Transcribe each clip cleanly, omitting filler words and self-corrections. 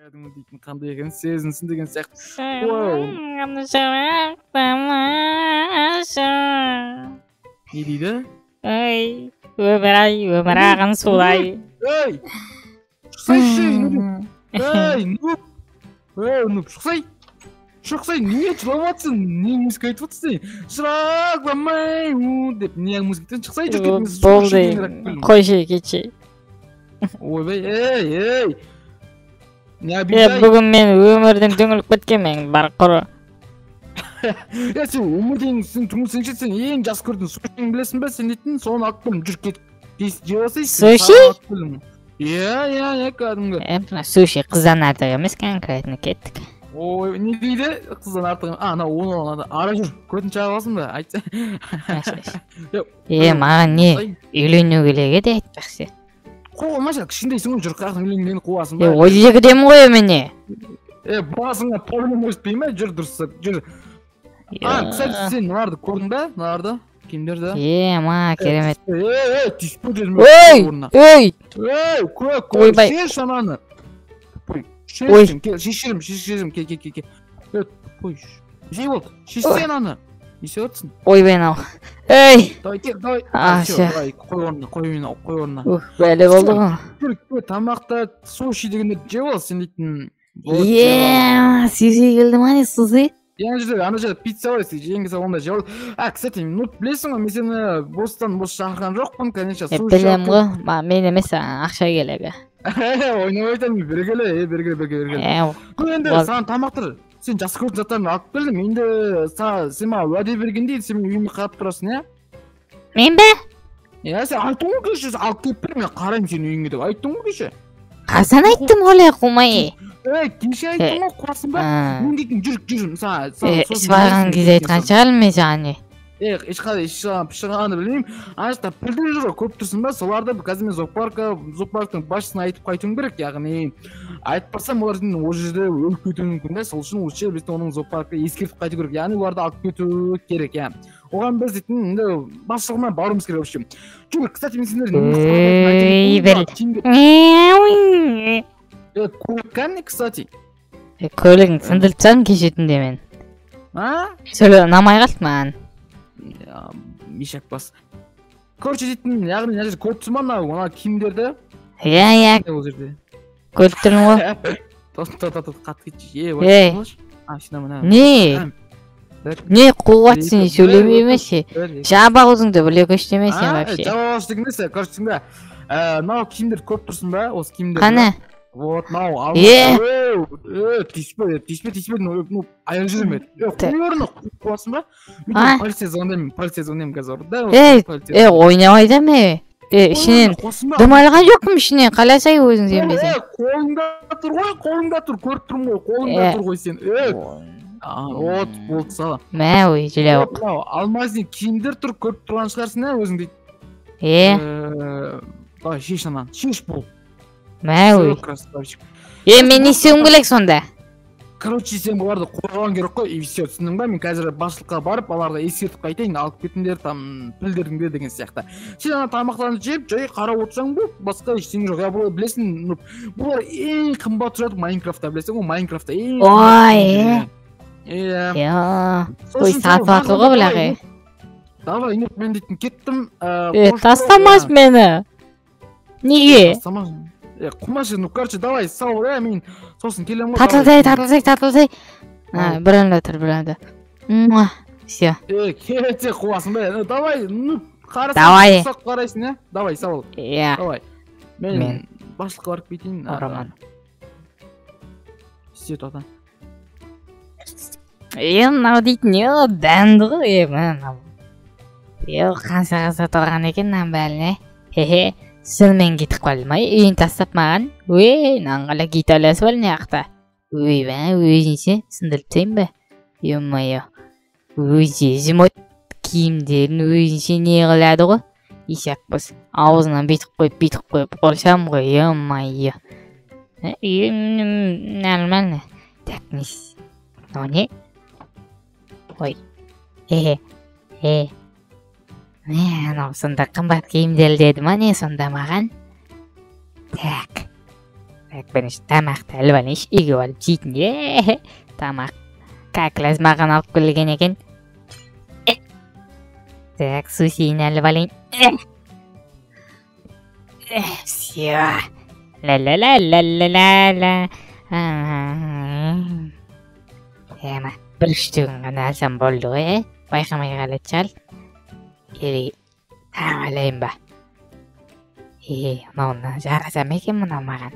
кәдімгі дейтін қандай екен сезінсін деген сияқты. Не дейді? Ой, өмір ағын солай. Ей! Шықсайшы! Ей, нұп, шықсай, не жылап атсың? Не музыка айтып атсың? Шырағламай, деп не музыкадан шықсай жүргеніміз. Болды, қойшы кетші. Ойбай, ей! Не обижай? Бүгін мен өмірден түңіліп кеткенмін, бар құры. Сен өмірден түңілсенше сен ең жас көрдің сушиң білесің бе? Сен дейтін соны алып келім жүр кет. Суши? Иә, кәдімгі. Суши қыздан артық емес конкретно кеттік. Ой, не дейді? Қыздан артық. Оны ара жүр. Көтін чаға аласың ба? Айтса. Маған не? Үйлену келеге де айтпақсы. Қуылмаша, кішіндейсің ғой жүр қағын үйленгені қуасың ба? Ол жегідем ғой мені. Басыңа проблема өспей ме? Жүр дұрысы, жүр. Кстати, сен нарды көрдің бе? Нарды? Кимдерді? Ма, керемет. Тиспе жүрме. Ой! Ойбай. Шеш ананы. Шешірім, кел. Қой, жей болды. Шешсен аны. Несе өтсін? Ойбай нау. Ей! Давай. Қой орнына. Бәлі болды ғой. Тамақта суши дегенде жей бол, сен дейтін. Суши келді ма не суши? Ана жерде пицца бар, жеңгесі онда жей бол. Кстати, білесің ғой, мен сені бостан бос шақырған жоқпын, конечно, суши. Білем ғой, мен емес ақша келегі. Ойнап айтамын, бергеле. Енді саған тамақтыр. Сен жас көретін заттарын алып келдім. Енді сен маған уәде бергендей, сен мен үйіме қарап тұрасың, иә? Мен бе? Сен айттың ғой кеше, алып келіп бер, мен қараймын сен үйіңе деп. Айттың ғой кеше. Қасан айттым олай қумай. Кеше айттың ғой, құрасың ба? Мен дейтін жүр. Сыбаған кезде айтқан шығармын мен саған не? Ешқандай пішіғаны білмеймін. Анашта пілдер жүр, көп тұрсын ба? Соларды қазір мен зоопарктың басшысына айтып қайтуым керек, яғни айтпасам олардың ол жерде өліп кетуі мүмкін да, сол үшін осы жерде біздің оның зоопаркқа ескертіп қайту керек, яғни оларды алып кету керек, иә. Оған біз дейтін басшылығына баруымыз керек, общем. Жүр, кстати, мен сендер көлік кәне, кстати? Көлігін сындырып тастадым кеше түнде мен. Сөйле ұнамай қалды маған. Мишак бас. Короче дейтін, яғни мына жерде көріп тұрсың ба мына киімдерді? Иә. Көріп тұрмын ғой. Қатты кетші. Не қуатсың, сөйлемей емес ше. Жаба аузыңды біле көштемесен вообще. Жаба ауыз деген нәрсе, короче түсің бе? Мынау киімдерді көріп тұрсың ба? Осы киімдерді. Қане? Вот, мынау. Тиспе, аяқ жүрме. Қой орны, қуасың ба? Полиция звондаймын қазір. Ойнамай да ме? Ішінен дымалған жоқпын ішінен, қаласай өзің сенбесен. Қолыңда тұр, көріп тұрмын ғой, қолыңда тұр ғой сен. Вот, болды сала. Мә, ой, жүле оқ. Алмазин киімдер тұр, көріп тұрған шығарсың ә, өзің дейді. Давай, шеш анан, шеш бол. Мә, ой. Мен не істеуім керек сонда? Короче, сен бұларды қорғаған керек қой, и все, түсіндің ба? Мен қазір басшылыққа барып, аларды ескертіп қайтайын, алып кетіңдер, там, пілдеріңдер деген сияқты. Сен ана тамақтарын жеп, жай қарап отырсаң бұл, басқа ештеңе жоқ. Бұлар білесің, бұлар ең қымбат тұрады Майнкрафтта, білесің ғой, Майнкрафтта ең қымбат. Ой, сатып ғой бұлағы. Давай, мен дейтін кеттім. Тастамас мені. Неге? Құмашы, короче, давай, сау, мен сосын келем ғой. Тартылсай. Бірінді отыр. Все. Кете қуасың бе? Давай, давай. Қарайсың, ә? Давай, сау. Давай. Мен басшылыққа барып кетейін. Роман. Сет одан. Мынау дейтін, дәнді ғой, қанша тұрған екен мынан бәріне. Хе-хе. Сылмен кетіп қалмай, үйін тастап маған. Нанғала кет аласы бар не ақта. Өзінше сындырып тайын ба? Емайо. Өзі мот киімдерін өзінше не қылады ғой? Исак біз аузынан бетіп қойып қоршам ғой. Емайо. Нормально. Так, нес. Не? Ой. Анау сонда қымбат киімдер деді ма не сонда маған? Так. Бірінші тамақты іліп алайыншы, үйге алып жейтін. Тамақ как маған алып келген екен. Так, сусиін іліп алайын. Все. Ла-ла-ла-ла-ла-ла-ла. Бір үштігін ғана алсам болды ғой, байқамай қалады шал. Алайын ба. Мынауына жарасам екен мынау маған.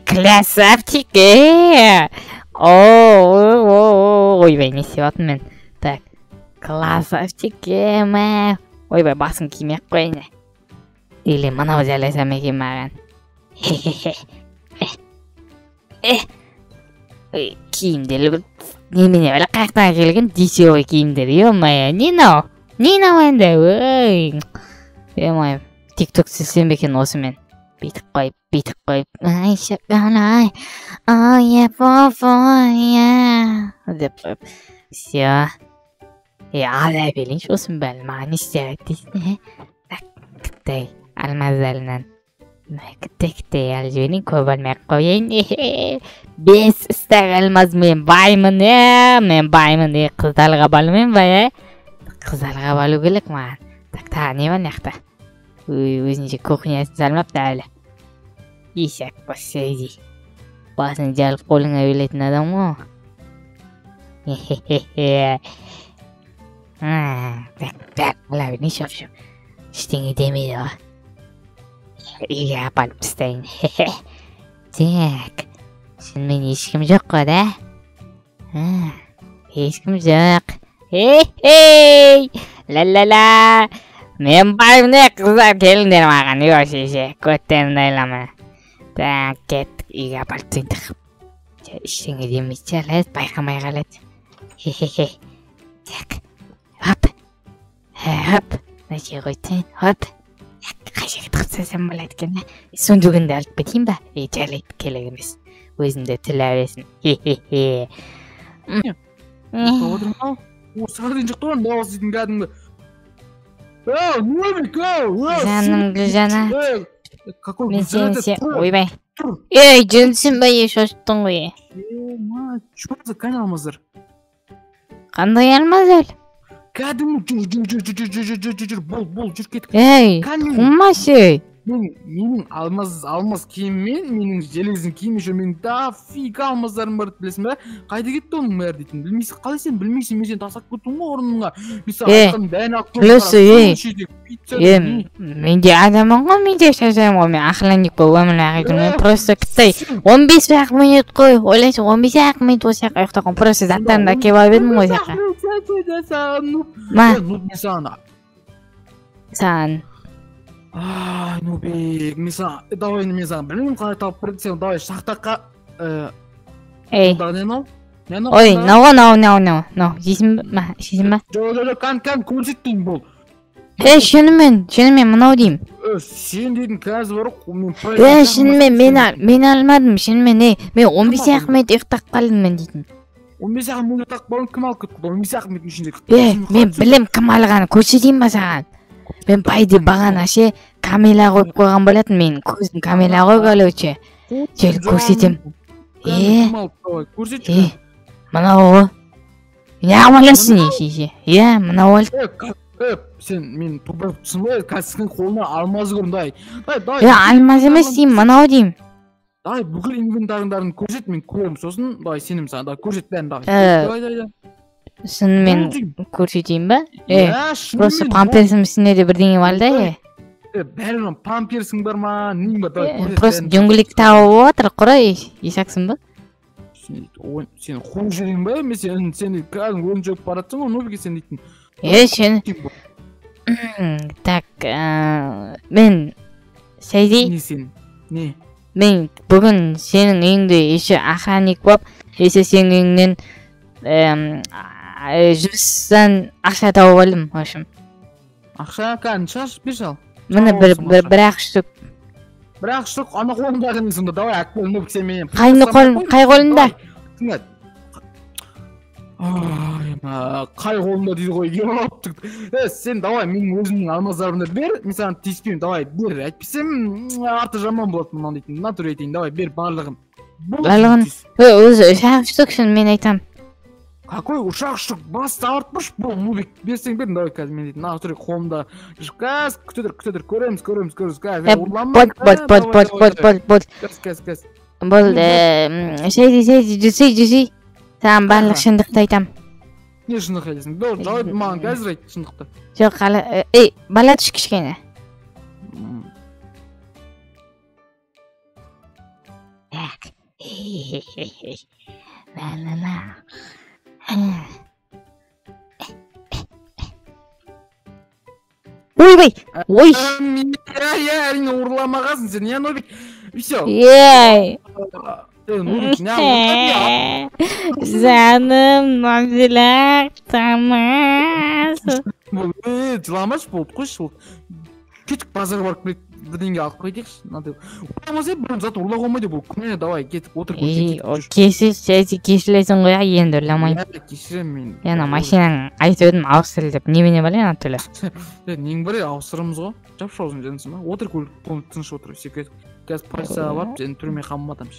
Красавчик! Ойбай, не істеп жатырмын мен. Так, красавчик, ойбай, басын кимей ақ қояйын. Или мынау жарасам екен маған. Киімдер немене бәлі қаяқтан келген десеуі киімдер. Ё-мая, не мынау енді? Ой, тик-ток түсем екен осы мен. Бүйтіп қойып. Ай, шақалай. Ой, папая. Деп қойып. Все. Ала берейінші осыны бәлі маған не істеп дейсің? Кіттай алмаздарынан. Кіттай алып жіберейін, көп алмай қояйын. 5 стак алмаз мен баймын. Мен баймын. Қыздарға балумен бай. Қыздарға балу келек маған. Так, не бар нақта? Өзінше кухнясын салмапты әлі. Исәк бассайди. Басын жалып қолыңа өлетін адам ғой. Так, алабы не шоп-шоп. Ештеңе демейді ғой. Үйге апарып тастайын. Так, шынымен ешкім жоқ қой да? Ешкім жоқ. Ла-ла-ла. Мен барымын қыздар келіңдер маған. Еші, көттерімді айламы. Так, кеттік, үйге апарып тастайын. Ештеңе демейді жалайды, байқамай қалады. Так, хоп. Нәже қойтын, хоп. Қайшеге тұқсасам болады екен. Сондығынды алып кетейін ба? Жарайды, келек емес. Өзімді тілі әресін. Отырмау? Сағырдың жұқты орын дауыс дейтін кәдімгі. Нөбік, Жаным Гүлжана. Какой Мен Гүлжана? сен ойбай. Жүнсін бәйе шошыттың ғой. Что за канал мазыр? Қандай алмаз әл? Кәдімгі жүр, бол, жүр кетіп. Құмасы. Менің алмаз киіммен, менің железін киімі жүр, менің дофига алмаздарым бар білесің бе? Қайда кетті оның бәрі дейтін? Білмейсің, қалай сен білмейсің, мен сен тасақ көттің ғой орныңа. Менде адамын ғой, менде шашайым ғой, мен ақыланып қой, өмір ағайдың, мен просто кіттай 15 минут қой, ойлайсың 15 минут осы яққа ұйықтаған, просто заттарымды әкеп алып едім ғой жаққа. Саған. Ай, Нубик, мен саған білмеймін қалай тауып берді, сен давай шақтаққа... Ой, нау, жейсің ба? Кән, көрсеттің бұл. Шынымен, мынау дейм. Сен дедің қазір бар ғой, шынымен, мен алмадым, шынымен, мен 15 минут ұйықтап қалдым мен дейтін. 15 минут ұйықтап қалдым, кім алып кетті? 15 минуттың ішінде. Мен білем кім алғанын, көрсетейін ба саған? Мен байды бағана камера қойып қойған болатын, мен көзім камера қойып алушы. Жел көрсетем. Мынау ғой. Не амаласың ешеше? Мынау ол. Сен мен тұрбап тұрсың ғой, кәсіскін қолына алмаз көрім, алмаз емес дейм, мынау дейм. Бүкіл инвентарыңдарын көрсет, мен көрім, сосын сенім саған, көрсет бәрін. Шынымен көрсетейін ба? Просто памперсім үстіне де бірдеңе бар да? Бәрін памперсің бар ма? Нең бар? Просто дөңгелек тауып отыр, құрай, есақсың ба? Сен қол жерің ба? Мен сен кәдің өң жөп баратсың ғой, нөбеге сен дейтін. Сен... Так, мен... Сейдей? Не сен? Не? Мен бүгін сенің үйіңде еші охранник боп, еші сенің үйіңнен жұмыстан ақша тауып алдым, өшім. Ақша кәдін шаш, бір жал. Мені бір-ақ штук. Бір-ақ штук, ана қолында қының сонда, давай әк болын өпсе менен. Қай қолында? Тыңат. Ай, Кай колумда дейді ғой кеп сен давай менің өзімнің алмаздарымды бер мен саған тиіспеймін давай бер әйтпесем арты жаман болады мынау дейтін натур айтайын давай бер барлығын өзі ушақ үшін мен айтам. Какой ушақ штук басты ауыртпашы бұл Нубик берсең бер давай қазір мен дейтін натур қолымда қазір күтедір көреміз қазір Бол жүсей саған барлық шындықты айтам. Не шындық айтасың? Жауап маған қазір айт шындықты. Жоқ қала бала түш кішкене. Ойбай ой әрине ұрламағансың сен я Нубик все жаным нәзіләк тамас жыламашы болып қойшы кетік базарға барып бірдеңе алып қайтайықшы ойламаса бірін зат ұрлап қоймайды бұл күне давай кетіп отыр кешіресің ғой енді ұрламайын кешіремін мен ана машинаң айтып едім ауыстыр деп немене бар ана түрлі нең бар ауыстырамыз ғой жап шаузын жансын ба отыр көлік тыныш отыр секрет қазір полицияға барып сені түрмеге қамап атамын